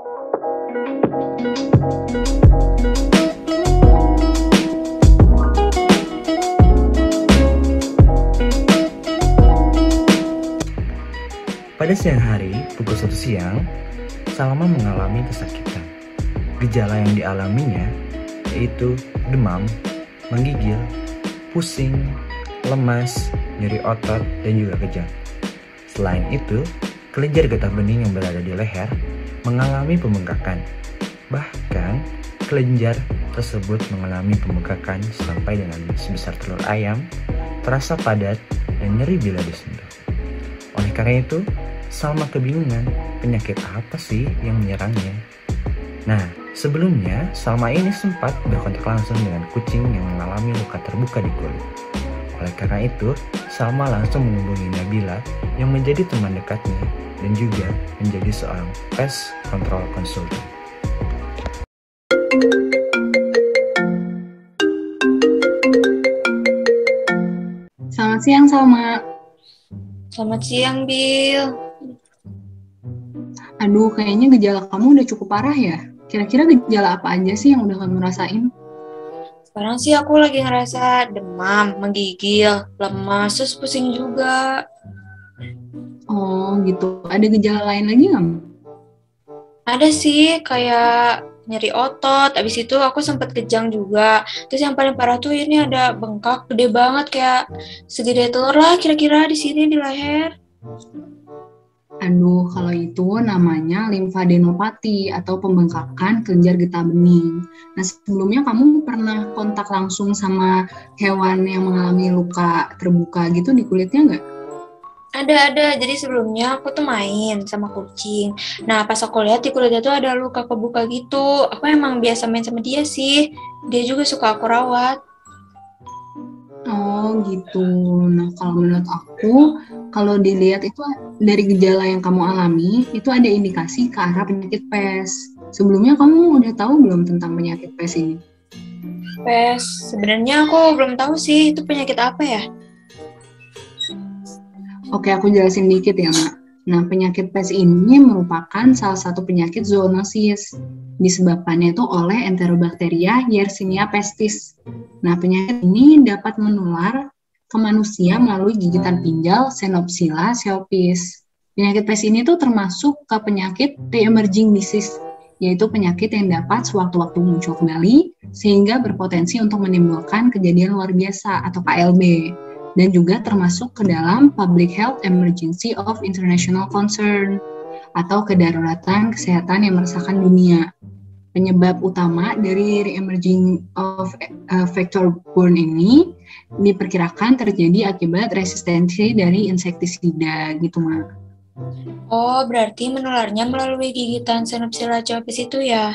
Pada siang hari, pukul 1 siang, Salma mengalami kesakitan. Gejala yang dialaminya yaitu demam, menggigil, pusing, lemas, nyeri otot, dan juga kejang. Selain itu, kelenjar getah bening yang berada di leher mengalami pembengkakan. Bahkan, kelenjar tersebut mengalami pembengkakan sampai dengan sebesar telur ayam, terasa padat, dan nyeri bila disentuh. Oleh karena itu, Salma kebingungan penyakit apa sih yang menyerangnya. Nah, sebelumnya Salma ini sempat berkontak langsung dengan kucing yang mengalami luka terbuka di kulit. Oleh karena itu, Salma langsung menghubungi Nabila yang menjadi teman dekatnya dan juga menjadi seorang pest control consultant. Selamat siang, Salma. Selamat siang, Bill. Aduh, kayaknya gejala kamu udah cukup parah ya. Kira-kira gejala apa aja sih yang udah kamu rasain? Sekarang sih aku lagi ngerasa demam, menggigil, lemas, terus pusing juga. Oh gitu, ada gejala lain lagi nggak? Ada sih kayak nyeri otot, abis itu aku sempat kejang juga. Terus yang paling parah tuh ini ada bengkak gede banget kayak segede telur lah kira-kira di sini di leher. Aduh, kalau itu namanya limfadenopati atau pembengkakan kelenjar getah bening. Nah, sebelumnya kamu pernah kontak langsung sama hewan yang mengalami luka terbuka gitu di kulitnya nggak? Ada. Jadi sebelumnya aku tuh main sama kucing. Nah, pas aku lihat di kulitnya tuh ada luka kebuka gitu. Aku emang biasa main sama dia sih. Dia juga suka aku rawat. Oh gitu. Nah, kalau menurut aku, kalau dilihat itu dari gejala yang kamu alami, itu ada indikasi ke arah penyakit PES. Sebelumnya kamu udah tahu belum tentang penyakit PES ini? PES, sebenarnya aku belum tahu sih itu penyakit apa ya. Oke, aku jelasin dikit ya, Mak. Nah, penyakit PES ini merupakan salah satu penyakit zoonosis. Disebabkannya itu oleh Enterobacteria Yersinia pestis. Nah, penyakit ini dapat menular ke manusia melalui gigitan pinjal Xenopsila shelpis. Penyakit PES ini tuh termasuk ke penyakit re-emerging disease, yaitu penyakit yang dapat sewaktu-waktu muncul kembali sehingga berpotensi untuk menimbulkan kejadian luar biasa atau KLB. Dan juga termasuk ke dalam Public Health Emergency of International Concern atau kedaruratan kesehatan yang meresahkan dunia. Penyebab utama dari re-emerging of vector-borne ini diperkirakan terjadi akibat resistensi dari insektisida gitu, Mak. Oh, berarti menularnya melalui gigitan Xenopsila shelpis itu ya.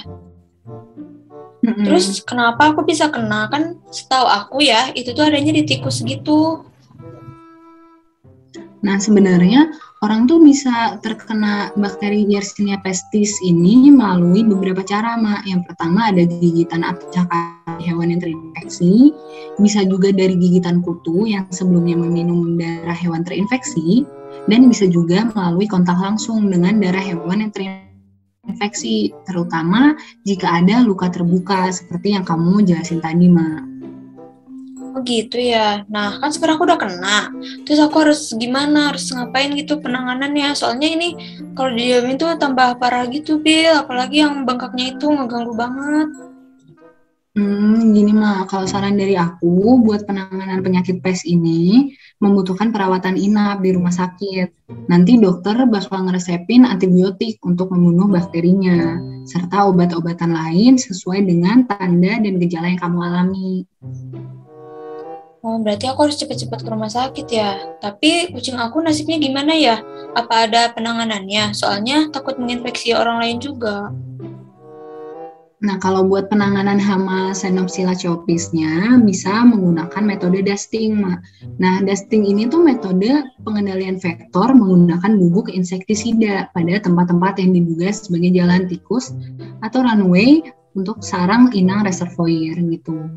Terus kenapa aku bisa kena? Kan setahu aku ya, itu tuh adanya di tikus gitu. Nah, sebenarnya orang tuh bisa terkena bakteri Yersinia pestis ini melalui beberapa cara, Mak. Yang pertama ada gigitan acak hewan yang terinfeksi, bisa juga dari gigitan kutu yang sebelumnya meminum darah hewan terinfeksi, dan bisa juga melalui kontak langsung dengan darah hewan yang terinfeksi, terutama jika ada luka terbuka seperti yang kamu jelasin tadi, Mak. Oh gitu ya. Nah, kan sekarang aku udah kena. Terus aku harus gimana? Harus ngapain gitu penanganannya? Soalnya ini kalau didiamin tuh tambah parah gitu, Bill. Apalagi yang bengkaknya itu ngeganggu banget. Gini Mak, kalau saran dari aku buat penanganan penyakit PES ini membutuhkan perawatan inap di rumah sakit. Nanti dokter bakal ngeresepin antibiotik untuk membunuh bakterinya, serta obat-obatan lain sesuai dengan tanda dan gejala yang kamu alami. Oh, berarti aku harus cepet-cepet ke rumah sakit ya. Tapi kucing aku nasibnya gimana ya? Apa ada penanganannya? Soalnya takut menginfeksi orang lain juga. Nah, kalau buat penanganan hama Xenopsila shelpisnya bisa menggunakan metode dusting, Mak. Nah, dusting ini tuh metode pengendalian vektor menggunakan bubuk insektisida pada tempat-tempat yang diduga sebagai jalan tikus atau runway untuk sarang inang reservoir gitu.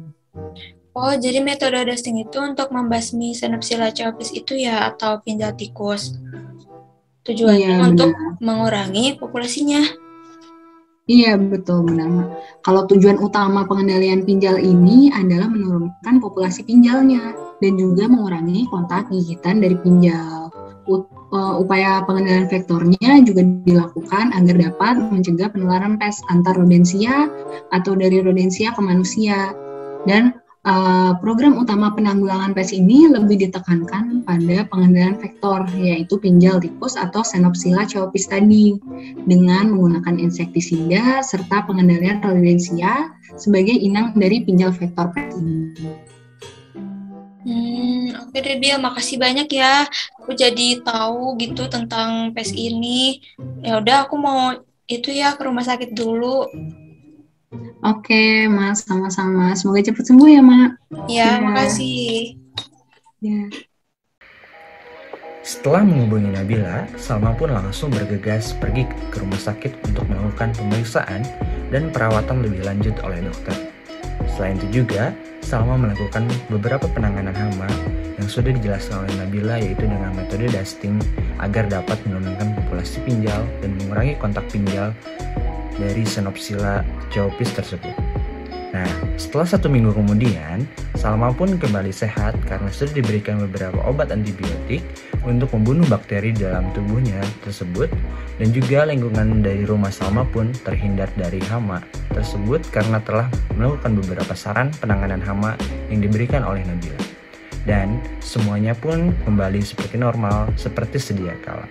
Oh, jadi metode dusting itu untuk membasmi Xenopsila shelpis itu ya, atau pinjal tikus. Tujuannya Iya, untuk benar. mengurangi populasinya. Iya, betul benar, Mak. Kalau tujuan utama pengendalian pinjal ini adalah menurunkan populasi pinjalnya dan juga mengurangi kontak gigitan dari pinjal. Upaya pengendalian vektornya juga dilakukan agar dapat mencegah penularan pes antar rodensia atau dari rodensia ke manusia. Dan program utama penanggulangan pes ini lebih ditekankan pada pengendalian vektor, yaitu pinjal tikus atau Xenopsila chaopis tadi, dengan menggunakan insektisida serta pengendalian rodensia sebagai inang dari pinjal vektor pes ini. Oke deh Bil, makasih banyak ya. Aku jadi tahu gitu tentang pes ini. Ya udah, aku mau itu ya ke rumah sakit dulu. Oke, Mas, sama-sama. Semoga cepat sembuh ya, Mak. Ya, makasih. Ya. Setelah menghubungi Nabila, Salma pun langsung bergegas pergi ke rumah sakit untuk melakukan pemeriksaan dan perawatan lebih lanjut oleh dokter. Selain itu juga, Salma melakukan beberapa penanganan hama yang sudah dijelaskan oleh Nabila, yaitu dengan metode dusting agar dapat menurunkan populasi pinjal dan mengurangi kontak pinjal dari Xenopsila chaopis tersebut. Nah, setelah 1 minggu kemudian, Salma pun kembali sehat karena sudah diberikan beberapa obat antibiotik untuk membunuh bakteri dalam tubuhnya tersebut, dan juga lingkungan dari rumah Salma pun terhindar dari hama tersebut karena telah melakukan beberapa saran penanganan hama yang diberikan oleh Nabila. Dan semuanya pun kembali seperti normal, seperti sedia kala.